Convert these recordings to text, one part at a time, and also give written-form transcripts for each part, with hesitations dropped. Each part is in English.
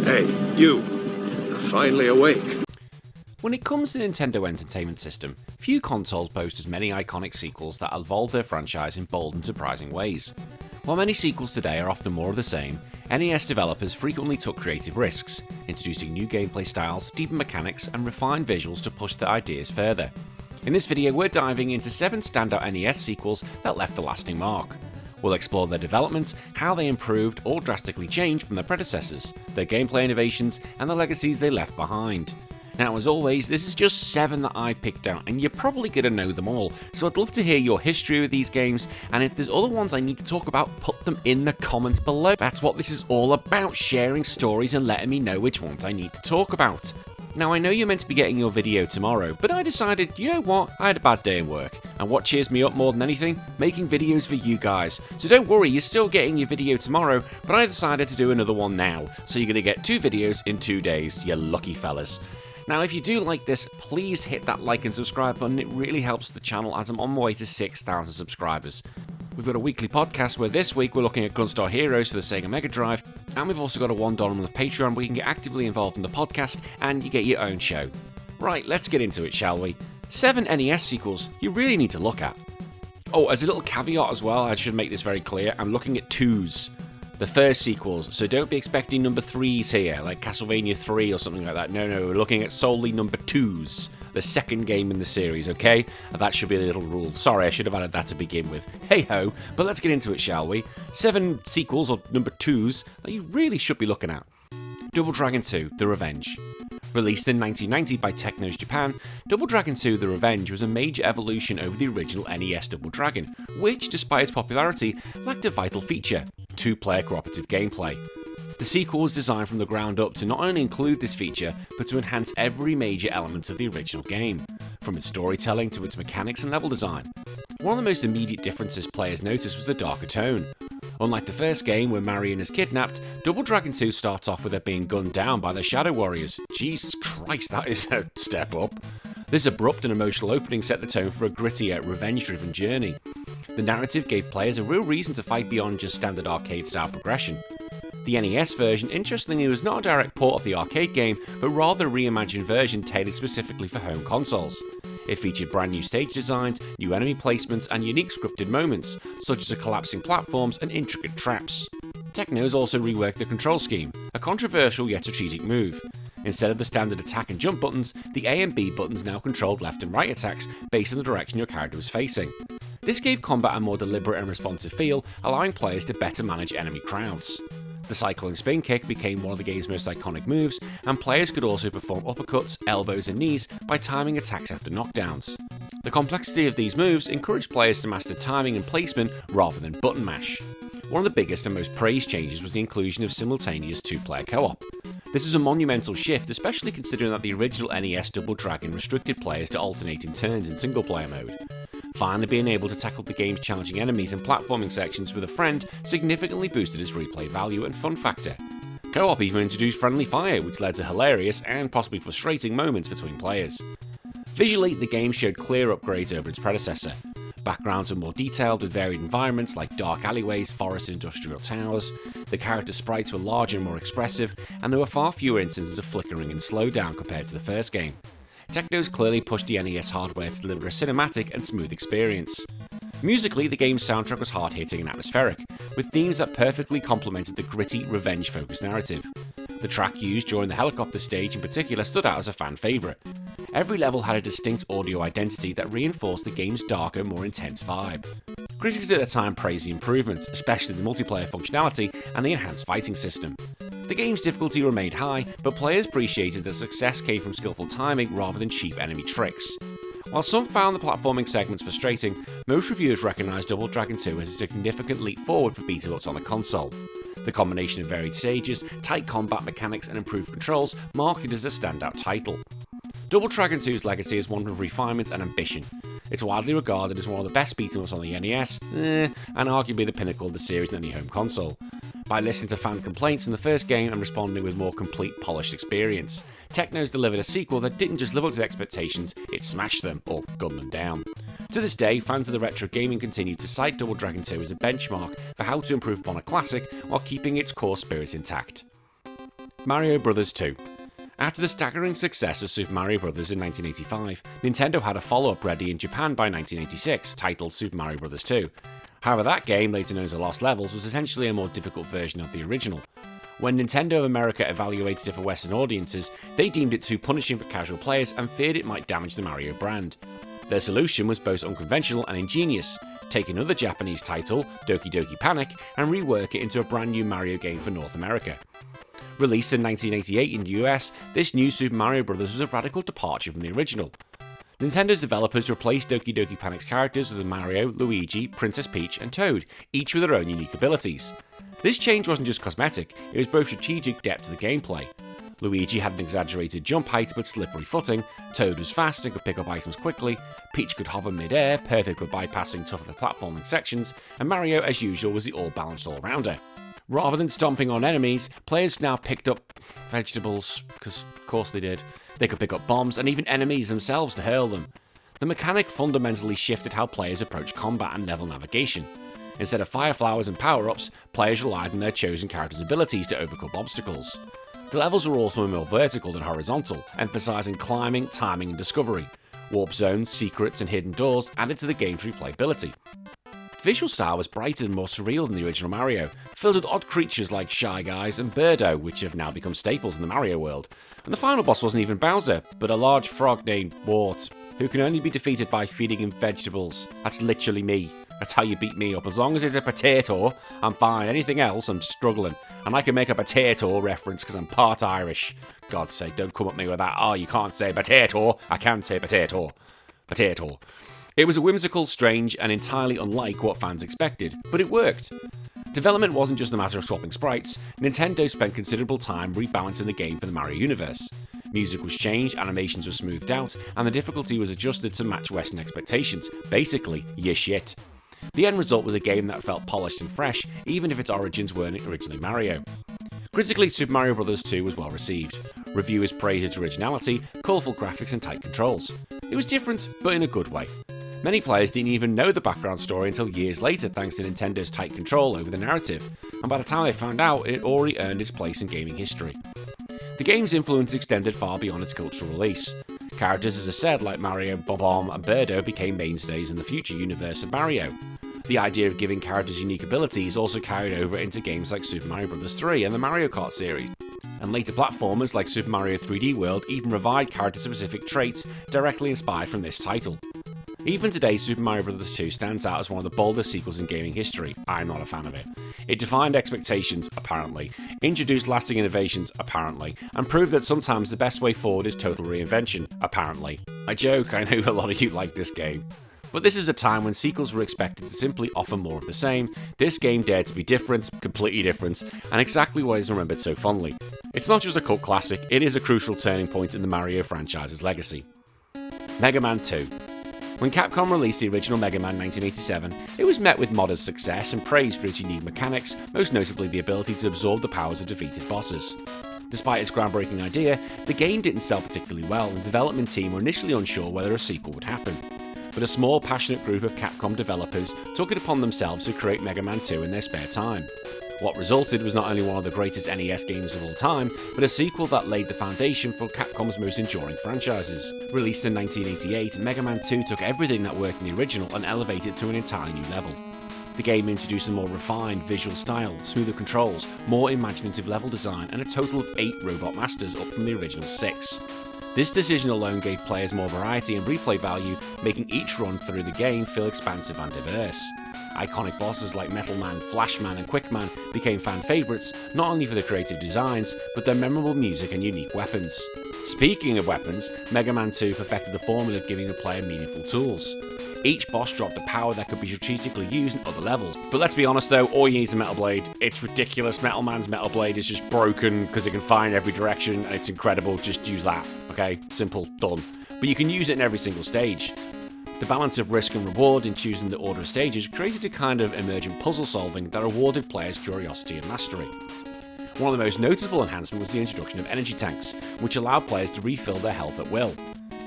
Hey, you. You're finally awake. When it comes to Nintendo Entertainment System, few consoles boast as many iconic sequels that evolve their franchise in bold and surprising ways. While many sequels today are often more of the same, NES developers frequently took creative risks, introducing new gameplay styles, deeper mechanics, and refined visuals to push their ideas further. In this video, we're diving into 7 standout NES sequels that left a lasting mark. We'll explore their development, how they improved or drastically changed from their predecessors, their gameplay innovations, and the legacies they left behind. Now, as always, this is just 7 that I picked out, and you're probably going to know them all, so I'd love to hear your history with these games, and if there's other ones I need to talk about, put them in the comments below. That's what this is all about, sharing stories and letting me know which ones I need to talk about. Now, I know you're meant to be getting your video tomorrow, but I decided, you know what, I had a bad day in work, and what cheers me up more than anything? Making videos for you guys. So don't worry, you're still getting your video tomorrow, but I decided to do another one now, so you're going to get 2 videos in 2 days, you lucky fellas. Now, if you do like this, please hit that like and subscribe button. It really helps the channel as I'm on my way to 6,000 subscribers. We've got a weekly podcast where this week we're looking at Gunstar Heroes for the Sega Mega Drive, and we've also got a $1 month Patreon where you can get actively involved in the podcast and you get your own show. Right, let's get into it, shall we? 7 NES sequels you really need to look at. Oh, as a little caveat as well, I should make this very clear, I'm looking at 2s. The first sequels, so don't be expecting number 3s here, like Castlevania 3 or something like that. No, we're looking at solely number 2s, the second game in the series, okay? That should be a little rule. Sorry, I should have added that to begin with. Hey-ho, but let's get into it, shall we? 7 sequels, or number 2s, that you really should be looking at. Double Dragon 2, The Revenge. Released in 1990 by Technos Japan, Double Dragon 2 The Revenge was a major evolution over the original NES Double Dragon, which, despite its popularity, lacked a vital feature: 2-player cooperative gameplay. The sequel was designed from the ground up to not only include this feature, but to enhance every major element of the original game, from its storytelling to its mechanics and level design. One of the most immediate differences players noticed was the darker tone. Unlike the first game, where Marion is kidnapped, Double Dragon 2 starts off with her being gunned down by the Shadow Warriors. Jesus Christ, that is a step up. This abrupt and emotional opening set the tone for a grittier, revenge-driven journey. The narrative gave players a real reason to fight beyond just standard arcade-style progression. The NES version, interestingly, was not a direct port of the arcade game, but rather a reimagined version tailored specifically for home consoles. It featured brand new stage designs, new enemy placements, and unique scripted moments, such as collapsing platforms and intricate traps. Technos also reworked the control scheme, a controversial yet strategic move. Instead of the standard attack and jump buttons, the A and B buttons now controlled left and right attacks based on the direction your character was facing. This gave combat a more deliberate and responsive feel, allowing players to better manage enemy crowds. The cycling spin kick became one of the game's most iconic moves, and players could also perform uppercuts, elbows, and knees by timing attacks after knockdowns. The complexity of these moves encouraged players to master timing and placement rather than button mash. One of the biggest and most praised changes was the inclusion of simultaneous 2-player co-op. This is a monumental shift, especially considering that the original NES Double Dragon restricted players to alternating turns in single-player mode. Finally, being able to tackle the game's challenging enemies and platforming sections with a friend significantly boosted its replay value and fun factor. Co-op even introduced friendly fire, which led to hilarious and possibly frustrating moments between players. Visually, the game showed clear upgrades over its predecessor. Backgrounds were more detailed with varied environments like dark alleyways, forests, and industrial towers. The character sprites were larger and more expressive, and there were far fewer instances of flickering and slowdown compared to the first game. Technos clearly pushed the NES hardware to deliver a cinematic and smooth experience. Musically, the game's soundtrack was hard-hitting and atmospheric, with themes that perfectly complemented the gritty, revenge-focused narrative. The track used during the helicopter stage in particular stood out as a fan favourite. Every level had a distinct audio identity that reinforced the game's darker, more intense vibe. Critics at the time praised the improvements, especially the multiplayer functionality and the enhanced fighting system. The game's difficulty remained high, but players appreciated that success came from skillful timing rather than cheap enemy tricks. While some found the platforming segments frustrating, most reviewers recognised Double Dragon 2 as a significant leap forward for beat-em-ups on the console. The combination of varied stages, tight combat mechanics, and improved controls marked it as a standout title. Double Dragon 2's legacy is one of refinement and ambition. It's widely regarded as one of the best beat-em-ups on the NES, and arguably the pinnacle of the series in any home console. By listening to fan complaints from the first game and responding with more complete, polished experience, Technos delivered a sequel that didn't just live up to expectations, it smashed them, or gunned them down. To this day, fans of the retro gaming continue to cite Double Dragon 2 as a benchmark for how to improve upon a classic while keeping its core spirit intact. Mario Bros. 2. After the staggering success of Super Mario Bros. In 1985, Nintendo had a follow-up ready in Japan by 1986, titled Super Mario Bros. 2. However, that game, later known as The Lost Levels, was essentially a more difficult version of the original. When Nintendo of America evaluated it for Western audiences, they deemed it too punishing for casual players and feared it might damage the Mario brand. Their solution was both unconventional and ingenious: take another Japanese title, Doki Doki Panic, and rework it into a brand new Mario game for North America. Released in 1988 in the US, this new Super Mario Bros. Was a radical departure from the original. Nintendo's developers replaced Doki Doki Panic's characters with Mario, Luigi, Princess Peach, and Toad, each with their own unique abilities. This change wasn't just cosmetic, it was both strategic depth to the gameplay. Luigi had an exaggerated jump height but slippery footing, Toad was fast and could pick up items quickly, Peach could hover mid-air, perfect for bypassing tougher platforming sections, and Mario, as usual, was the all-balanced all-rounder. Rather than stomping on enemies, players now picked up vegetables, because of course they did. They could pick up bombs and even enemies themselves to hurl them. The mechanic fundamentally shifted how players approach combat and level navigation. Instead of fire flowers and power-ups, players relied on their chosen character's abilities to overcome obstacles. The levels were also more vertical than horizontal, emphasising climbing, timing and discovery. Warp zones, secrets and hidden doors added to the game's replayability. The visual style was brighter and more surreal than the original Mario, filled with odd creatures like Shy Guys and Birdo, which have now become staples in the Mario world. And the final boss wasn't even Bowser, but a large frog named Wart, who can only be defeated by feeding him vegetables. That's literally me. That's how you beat me up. As long as it's a potato, I'm fine. Anything else, I'm struggling. And I can make a potato reference because I'm part Irish. God's sake, don't come at me with that. Oh, you can't say potato. I can say potato. Potato. It was a whimsical, strange, and entirely unlike what fans expected, but it worked. Development wasn't just a matter of swapping sprites. Nintendo spent considerable time rebalancing the game for the Mario universe. Music was changed, animations were smoothed out, and the difficulty was adjusted to match Western expectations. Basically, your shit. The end result was a game that felt polished and fresh, even if its origins weren't originally Mario. Critically, Super Mario Bros. 2 was well received. Reviewers praised its originality, colourful graphics and tight controls. It was different, but in a good way. Many players didn't even know the background story until years later thanks to Nintendo's tight control over the narrative, and by the time they found out, it had already earned its place in gaming history. The game's influence extended far beyond its cultural release. Characters, as I said, like Mario, Bob-omb and Birdo became mainstays in the future universe of Mario. The idea of giving characters unique abilities also carried over into games like Super Mario Bros. 3 and the Mario Kart series, and later platformers like Super Mario 3D World even revived character-specific traits directly inspired from this title. Even today, Super Mario Bros. 2 stands out as one of the boldest sequels in gaming history. I'm not a fan of it. It defined expectations, apparently, introduced lasting innovations, apparently, and proved that sometimes the best way forward is total reinvention, apparently. I joke, I know a lot of you like this game. But this is a time when sequels were expected to simply offer more of the same. This game dared to be different, completely different, and exactly what is remembered so fondly. It's not just a cult classic, it is a crucial turning point in the Mario franchise's legacy. Mega Man 2. When Capcom released the original Mega Man 1987, it was met with modest success and praise for its unique mechanics, most notably the ability to absorb the powers of defeated bosses. Despite its groundbreaking idea, the game didn't sell particularly well, and the development team were initially unsure whether a sequel would happen. But a small, passionate group of Capcom developers took it upon themselves to create Mega Man 2 in their spare time. What resulted was not only one of the greatest NES games of all time, but a sequel that laid the foundation for Capcom's most enduring franchises. Released in 1988, Mega Man 2 took everything that worked in the original and elevated it to an entirely new level. The game introduced a more refined visual style, smoother controls, more imaginative level design, and a total of 8 Robot Masters, up from the original 6. This decision alone gave players more variety and replay value, making each run through the game feel expansive and diverse. Iconic bosses like Metal Man, Flash Man and Quick Man became fan favourites, not only for their creative designs, but their memorable music and unique weapons. Speaking of weapons, Mega Man 2 perfected the formula of giving the player meaningful tools. Each boss dropped a power that could be strategically used in other levels. But let's be honest though, all you need is a Metal Blade. It's ridiculous. Metal Man's Metal Blade is just broken because it can fire in every direction and it's incredible. Just use that, okay? Simple, done. But you can use it in every single stage. The balance of risk and reward in choosing the order of stages created a kind of emergent puzzle solving that rewarded players' curiosity and mastery. One of the most noticeable enhancements was the introduction of energy tanks, which allowed players to refill their health at will.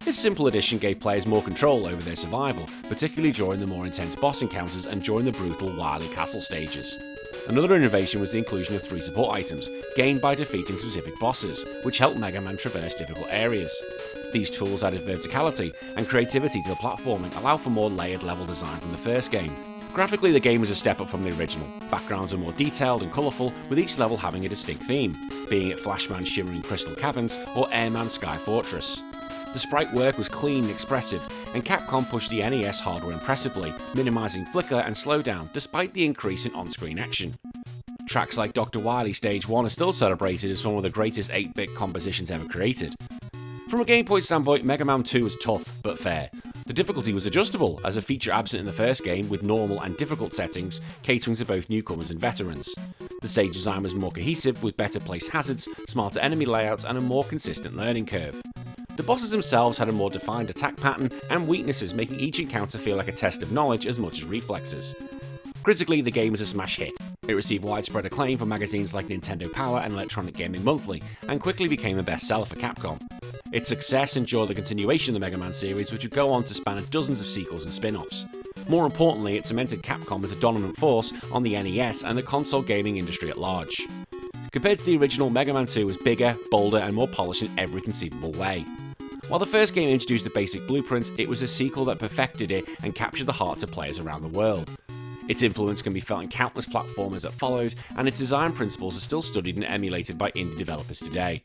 This simple addition gave players more control over their survival, particularly during the more intense boss encounters and during the brutal, wily castle stages. Another innovation was the inclusion of 3 support items, gained by defeating specific bosses, which helped Mega Man traverse difficult areas. These tools added verticality and creativity to the platforming, allow for more layered level design from the first game. Graphically, the game was a step up from the original. Backgrounds are more detailed and colourful, with each level having a distinct theme, being it Flashman's shimmering crystal caverns or Airman's sky fortress. The sprite work was clean and expressive, and Capcom pushed the NES hardware impressively, minimising flicker and slowdown despite the increase in on-screen action. Tracks like Dr. Wily Stage 1 are still celebrated as one of the greatest 8-bit compositions ever created. From a gameplay standpoint, Mega Man 2 was tough, but fair. The difficulty was adjustable, as a feature absent in the first game with normal and difficult settings, catering to both newcomers and veterans. The stage design was more cohesive, with better placed hazards, smarter enemy layouts, and a more consistent learning curve. The bosses themselves had a more defined attack pattern and weaknesses, making each encounter feel like a test of knowledge as much as reflexes. Critically, the game was a smash hit. It received widespread acclaim from magazines like Nintendo Power and Electronic Gaming Monthly, and quickly became a bestseller for Capcom. Its success ensured the continuation of the Mega Man series, which would go on to span dozens of sequels and spin-offs. More importantly, it cemented Capcom as a dominant force on the NES and the console gaming industry at large. Compared to the original, Mega Man 2 was bigger, bolder, and more polished in every conceivable way. While the first game introduced the basic blueprint, it was a sequel that perfected it and captured the hearts of players around the world. Its influence can be felt in countless platformers that followed, and its design principles are still studied and emulated by indie developers today.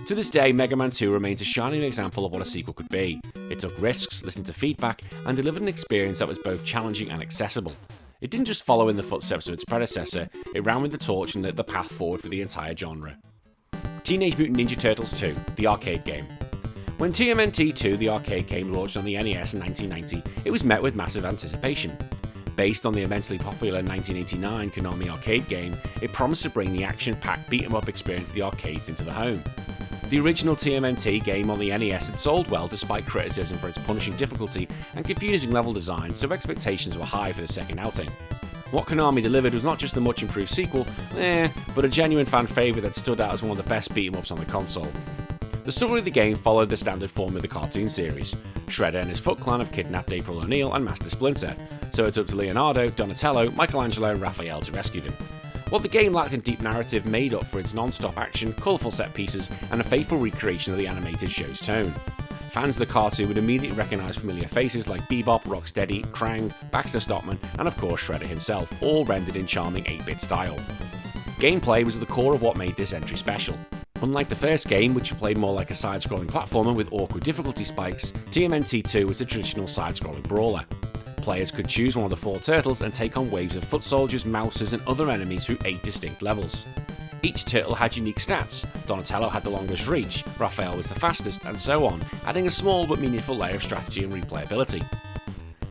To this day, Mega Man 2 remains a shining example of what a sequel could be. It took risks, listened to feedback, and delivered an experience that was both challenging and accessible. It didn't just follow in the footsteps of its predecessor, it ran with the torch and lit the path forward for the entire genre. Teenage Mutant Ninja Turtles 2, the arcade game. When TMNT 2, the arcade game, launched on the NES in 1990, it was met with massive anticipation. Based on the immensely popular 1989 Konami arcade game, it promised to bring the action-packed beat-em-up experience of the arcades into the home. The original TMNT game on the NES had sold well despite criticism for its punishing difficulty and confusing level design, so expectations were high for the second outing. What Konami delivered was not just a much improved sequel, but a genuine fan favourite that stood out as one of the best beat-em-ups on the console. The story of the game followed the standard form of the cartoon series. Shredder and his Foot Clan have kidnapped April O'Neil and Master Splinter, so it's up to Leonardo, Donatello, Michelangelo and Raphael to rescue them. What the game lacked in deep narrative made up for its non-stop action, colourful set pieces, and a faithful recreation of the animated show's tone. Fans of the cartoon would immediately recognise familiar faces like Bebop, Rocksteady, Krang, Baxter Stockman, and of course Shredder himself, all rendered in charming 8-bit style. Gameplay was at the core of what made this entry special. Unlike the first game, which played more like a side-scrolling platformer with awkward difficulty spikes, TMNT 2 was a traditional side-scrolling brawler. Players could choose one of the 4 turtles and take on waves of foot soldiers, mouses, and other enemies through 8 distinct levels. Each turtle had unique stats. Donatello had the longest reach, Raphael was the fastest, and so on, adding a small but meaningful layer of strategy and replayability.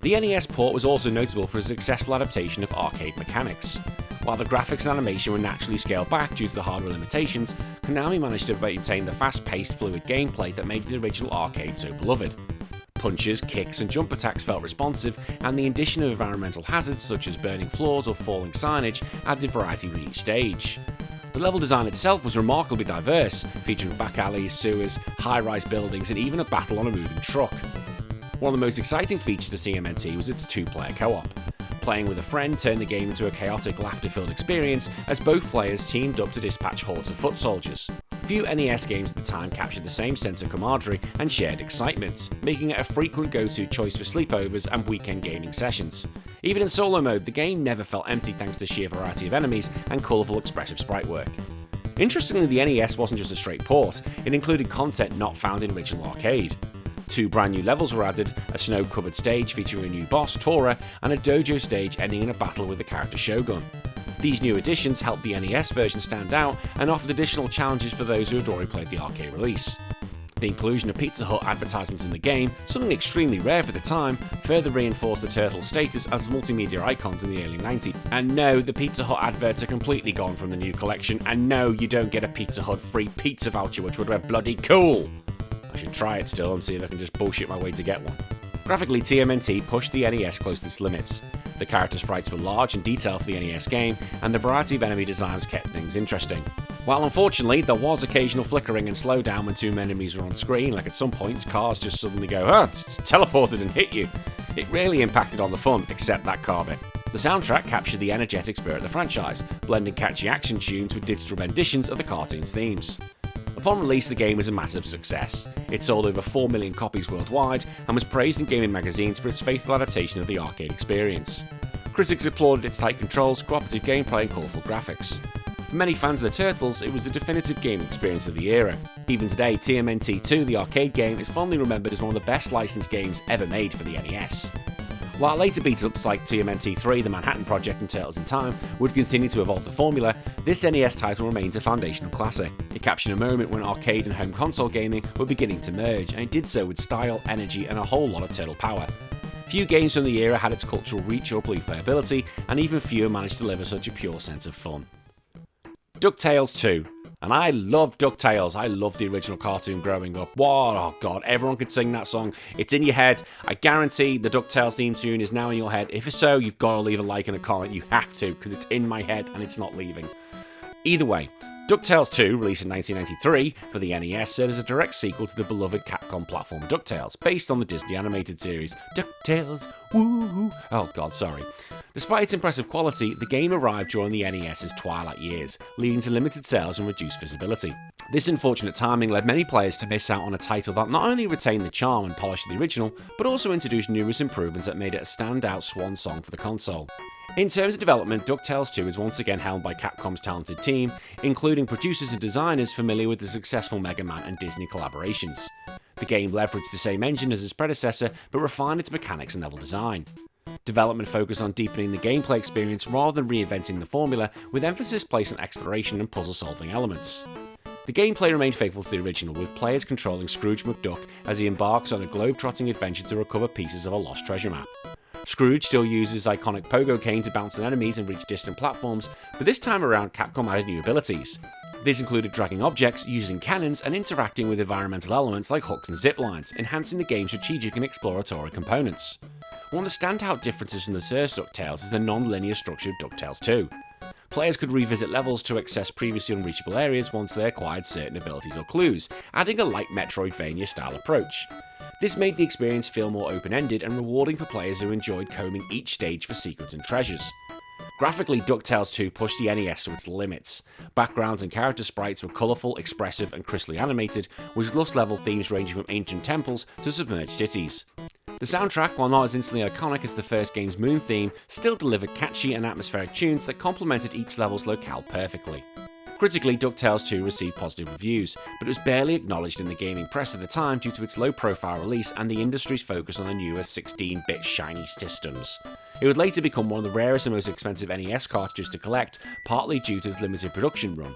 The NES port was also notable for a successful adaptation of arcade mechanics. While the graphics and animation were naturally scaled back due to the hardware limitations, Konami managed to maintain the fast-paced, fluid gameplay that made the original arcade so beloved. Punches, kicks and jump attacks felt responsive, and the addition of environmental hazards such as burning floors or falling signage added variety to each stage. The level design itself was remarkably diverse, featuring back alleys, sewers, high-rise buildings and even a battle on a moving truck. One of the most exciting features of TMNT was its 2-player co-op. Playing with a friend turned the game into a chaotic, laughter-filled experience as both players teamed up to dispatch hordes of foot soldiers. Few NES games at the time captured the same sense of camaraderie and shared excitement, making it a frequent go-to choice for sleepovers and weekend gaming sessions. Even in solo mode, the game never felt empty thanks to sheer variety of enemies and colourful expressive sprite work. Interestingly, the NES wasn't just a straight port, it included content not found in original arcade. 2 brand new levels were added, a snow-covered stage featuring a new boss, Tora, and a dojo stage ending in a battle with the character Shogun. These new additions helped the NES version stand out and offered additional challenges for those who had already played the arcade release. The inclusion of Pizza Hut advertisements in the game, something extremely rare for the time, further reinforced the Turtles' status as multimedia icons in the early 90s. And no, the Pizza Hut adverts are completely gone from the new collection, and no, you don't get a Pizza Hut free pizza voucher, which would be bloody cool! I should try it still and see if I can just bullshit my way to get one. Graphically, TMNT pushed the NES close to its limits. The character sprites were large and detailed for the NES game, and the variety of enemy designs kept things interesting. While unfortunately, there was occasional flickering and slowdown when 2 enemies were on screen, like at some points cars just suddenly go, teleported and hit you. It really impacted on the fun, except that car bit. The soundtrack captured the energetic spirit of the franchise, blending catchy action tunes with digital renditions of the cartoon's themes. Upon release, the game was a massive success. It sold over 4 million copies worldwide and was praised in gaming magazines for its faithful adaptation of the arcade experience. Critics applauded its tight controls, cooperative gameplay and colourful graphics. For many fans of the Turtles, it was the definitive gaming experience of the era. Even today, TMNT 2, the arcade game, is fondly remembered as one of the best licensed games ever made for the NES. While later beat-ups like TMNT 3, The Manhattan Project and Turtles in Time would continue to evolve the formula, this NES title remains a foundational classic. It captured a moment when arcade and home console gaming were beginning to merge, and it did so with style, energy and a whole lot of turtle power. Few games from the era had its cultural reach or replayability, and even fewer managed to deliver such a pure sense of fun. DuctTales 2. And I loved DuctTales. I loved the original cartoon growing up. What? Oh god, everyone could sing that song. It's in your head. I guarantee the DuctTales theme tune is now in your head. If so, you've got to leave a like and a comment. You have to, because it's in my head and it's not leaving. Either way, DuctTales 2, released in 1993 for the NES, served as a direct sequel to the beloved Capcom platform DuctTales, based on the Disney animated series DuctTales, woo! Oh god, sorry. Despite its impressive quality, the game arrived during the NES's twilight years, leading to limited sales and reduced visibility. This unfortunate timing led many players to miss out on a title that not only retained the charm and polish of the original, but also introduced numerous improvements that made it a standout swan song for the console. In terms of development, DuctTales 2 is once again helmed by Capcom's talented team, including producers and designers familiar with the successful Mega Man and Disney collaborations. The game leveraged the same engine as its predecessor, but refined its mechanics and level design. Development focused on deepening the gameplay experience rather than reinventing the formula, with emphasis placed on exploration and puzzle-solving elements. The gameplay remained faithful to the original, with players controlling Scrooge McDuck as he embarks on a globe-trotting adventure to recover pieces of a lost treasure map. Scrooge still uses his iconic pogo cane to bounce on enemies and reach distant platforms, but this time around Capcom added new abilities. This included dragging objects, using cannons, and interacting with environmental elements like hooks and zip lines, enhancing the game's strategic and exploratory components. One of the standout differences from the first DuckTales is the non-linear structure of DuckTales 2. Players could revisit levels to access previously unreachable areas once they acquired certain abilities or clues, adding a light Metroidvania-style approach. This made the experience feel more open-ended and rewarding for players who enjoyed combing each stage for secrets and treasures. Graphically, DuctTales 2 pushed the NES to its limits. Backgrounds and character sprites were colourful, expressive and crisply animated, with Lust-level themes ranging from ancient temples to submerged cities. The soundtrack, while not as instantly iconic as the first game's Moon theme, still delivered catchy and atmospheric tunes that complemented each level's locale perfectly. Critically, DuctTales 2 received positive reviews, but it was barely acknowledged in the gaming press at the time due to its low-profile release and the industry's focus on the newer 16-bit shiny systems. It would later become one of the rarest and most expensive NES cartridges to collect, partly due to its limited production run.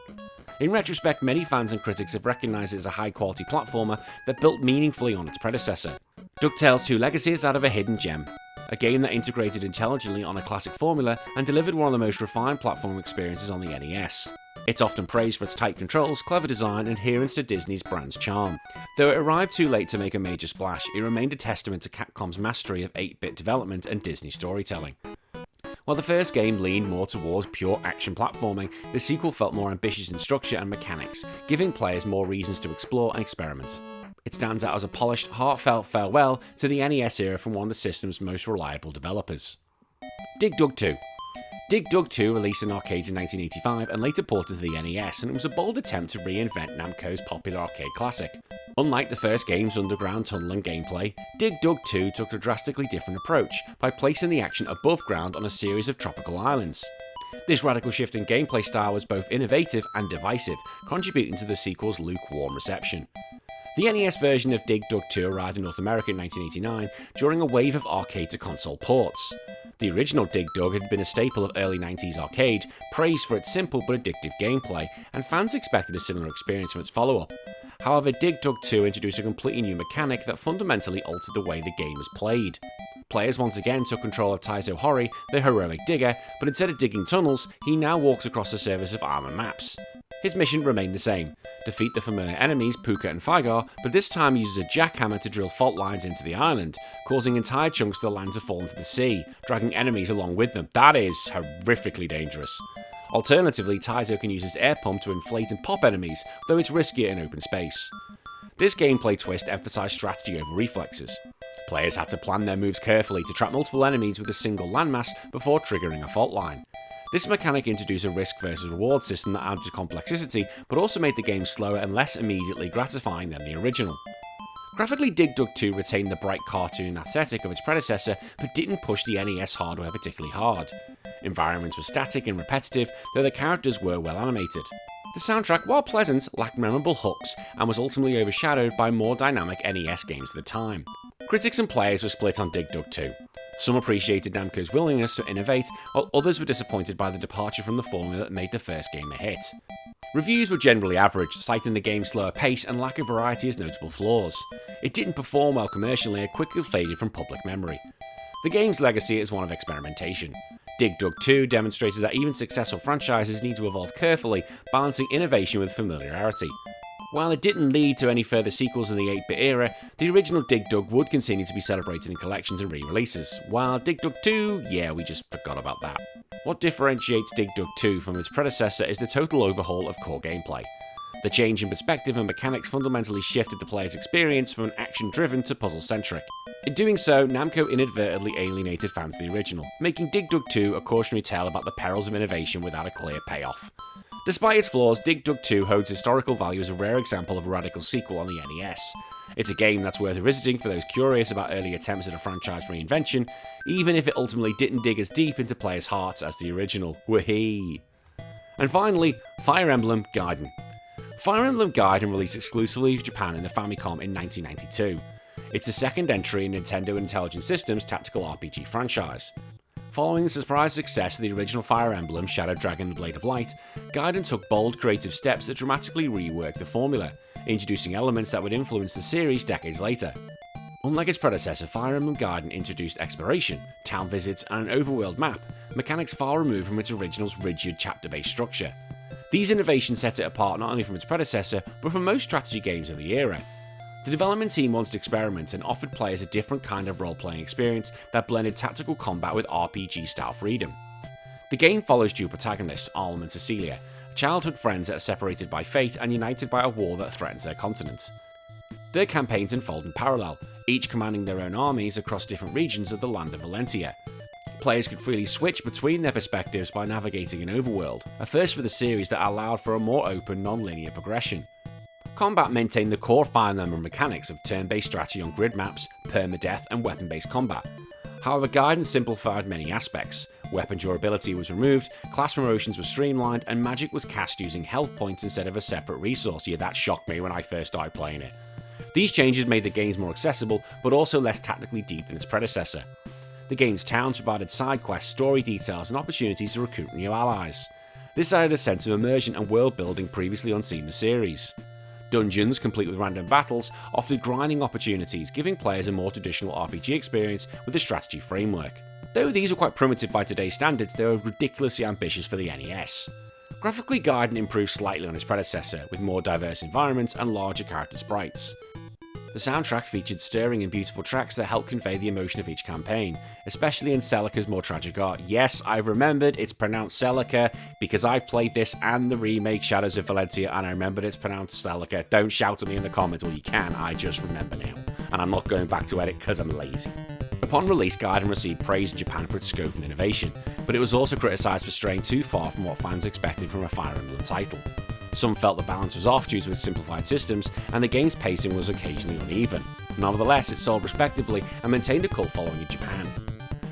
In retrospect, many fans and critics have recognised it as a high-quality platformer that built meaningfully on its predecessor. DuctTales 2 Legacy is that of a hidden gem, a game that integrated intelligently on a classic formula and delivered one of the most refined platform experiences on the NES. It's often praised for its tight controls, clever design, and adherence to Disney's brand's charm. Though it arrived too late to make a major splash, it remained a testament to Capcom's mastery of 8-bit development and Disney storytelling. While the first game leaned more towards pure action platforming, the sequel felt more ambitious in structure and mechanics, giving players more reasons to explore and experiment. It stands out as a polished, heartfelt farewell to the NES era from one of the system's most reliable developers. DigDug II. DigDug II released in arcades in 1985 and later ported to the NES, and it was a bold attempt to reinvent Namco's popular arcade classic. Unlike the first game's underground tunneling gameplay, DigDug II took a drastically different approach by placing the action above ground on a series of tropical islands. This radical shift in gameplay style was both innovative and divisive, contributing to the sequel's lukewarm reception. The NES version of DigDug II arrived in North America in 1989 during a wave of arcade to console ports. The original DigDug had been a staple of early 90s arcade, praised for its simple but addictive gameplay, and fans expected a similar experience from its follow-up. However, DigDug II introduced a completely new mechanic that fundamentally altered the way the game was played. Players once again took control of Taizo Hori, the heroic digger, but instead of digging tunnels, he now walks across the surface of armor maps. His mission remained the same: defeat the familiar enemies Puka and Figar, but this time uses a jackhammer to drill fault lines into the island, causing entire chunks of the land to fall into the sea, dragging enemies along with them. That is horrifically dangerous. Alternatively, Taizo can use his air pump to inflate and pop enemies, though it's riskier in open space. This gameplay twist emphasised strategy over reflexes. Players had to plan their moves carefully to trap multiple enemies with a single landmass before triggering a fault line. This mechanic introduced a risk versus reward system that added complexity, but also made the game slower and less immediately gratifying than the original. Graphically, DigDug II retained the bright cartoon aesthetic of its predecessor, but didn't push the NES hardware particularly hard. Environments were static and repetitive, though the characters were well animated. The soundtrack, while pleasant, lacked memorable hooks and was ultimately overshadowed by more dynamic NES games at the time. Critics and players were split on DigDug II. Some appreciated Namco's willingness to innovate, while others were disappointed by the departure from the formula that made the first game a hit. Reviews were generally average, citing the game's slower pace and lack of variety as notable flaws. It didn't perform well commercially and quickly faded from public memory. The game's legacy is one of experimentation. DigDug II demonstrated that even successful franchises need to evolve carefully, balancing innovation with familiarity. While it didn't lead to any further sequels in the 8-bit era, the original DigDug would continue to be celebrated in collections and re-releases, while DigDug II, yeah, we just forgot about that. What differentiates DigDug II from its predecessor is the total overhaul of core gameplay. The change in perspective and mechanics fundamentally shifted the player's experience from an action-driven to puzzle-centric. In doing so, Namco inadvertently alienated fans of the original, making DigDug II a cautionary tale about the perils of innovation without a clear payoff. Despite its flaws, DigDug II holds historical value as a rare example of a radical sequel on the NES. It's a game that's worth revisiting for those curious about early attempts at a franchise reinvention, even if it ultimately didn't dig as deep into players' hearts as the original. Wahee! And finally, Fire Emblem Giden. Fire Emblem Giden released exclusively for Japan in the Famicom in 1992. It's the second entry in Nintendo Intelligent Systems' tactical RPG franchise. Following the surprise success of the original Fire Emblem, Shadow Dragon and Blade of Light, Giden took bold creative steps that dramatically reworked the formula, introducing elements that would influence the series decades later. Unlike its predecessor, Fire Emblem Giden introduced exploration, town visits, and an overworld map, mechanics far removed from its original's rigid chapter-based structure. These innovations set it apart not only from its predecessor, but from most strategy games of the era. The development team wanted to experiment and offered players a different kind of role-playing experience that blended tactical combat with RPG-style freedom. The game follows dual protagonists, Alm and Cecilia, childhood friends that are separated by fate and united by a war that threatens their continent. Their campaigns unfold in parallel, each commanding their own armies across different regions of the land of Valentia. Players could freely switch between their perspectives by navigating an overworld, a first for the series that allowed for a more open, non-linear progression. Combat maintained the core Fire Emblem mechanics of turn-based strategy on grid maps, permadeath, and weapon-based combat. However, Giden simplified many aspects. Weapon durability was removed, class promotions were streamlined, and magic was cast using health points instead of a separate resource. Yeah, that shocked me when I first started playing it. These changes made the games more accessible, but also less tactically deep than its predecessor. The game's towns provided side quests, story details, and opportunities to recruit new allies. This added a sense of immersion and world building previously unseen in the series. Dungeons, complete with random battles, offered grinding opportunities, giving players a more traditional RPG experience with a strategy framework. Though these were quite primitive by today's standards, they were ridiculously ambitious for the NES. Graphically, Giden improved slightly on its predecessor, with more diverse environments and larger character sprites. The soundtrack featured stirring and beautiful tracks that helped convey the emotion of each campaign, especially in Celica's more tragic art. Yes, I've remembered it's pronounced Celica because I've played this and the remake Shadows of Valentia and I remembered it's pronounced Celica. Don't shout at me in the comments, well you can, I just remember now. And I'm not going back to edit because I'm lazy. Upon release, Giden received praise in Japan for its scope and innovation, but it was also criticised for straying too far from what fans expected from a Fire Emblem title. Some felt the balance was off due to its simplified systems, and the game's pacing was occasionally uneven. Nevertheless, it sold respectively and maintained a cult following in Japan.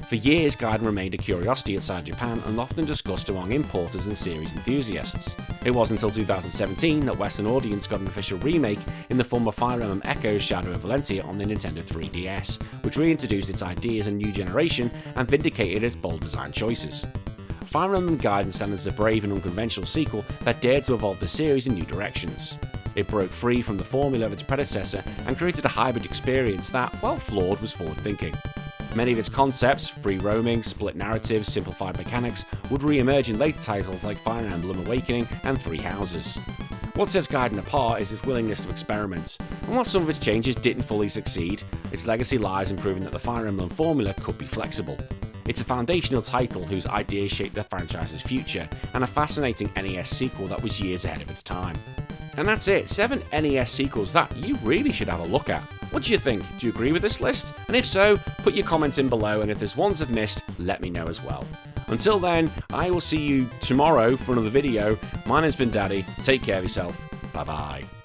For years, Giden remained a curiosity outside Japan and often discussed among importers and series enthusiasts. It wasn't until 2017 that Western audience got an official remake in the form of Fire Emblem Echoes Shadow of Valentia on the Nintendo 3DS, which reintroduced its ideas and new generation and vindicated its bold design choices. Fire Emblem Giden stands as a brave and unconventional sequel that dared to evolve the series in new directions. It broke free from the formula of its predecessor and created a hybrid experience that, while flawed, was forward-thinking. Many of its concepts, free roaming, split narratives, simplified mechanics, would re-emerge in later titles like Fire Emblem Awakening and Three Houses. What sets Giden apart is its willingness to experiment, and while some of its changes didn't fully succeed, its legacy lies in proving that the Fire Emblem formula could be flexible. It's a foundational title whose ideas shaped the franchise's future, and a fascinating NES sequel that was years ahead of its time. And that's it, 7 NES sequels that you really should have a look at. What do you think? Do you agree with this list? And if so, put your comments in below, and if there's ones I've missed, let me know as well. Until then, I will see you tomorrow for another video. My name's been Daddy. Take care of yourself. Bye bye.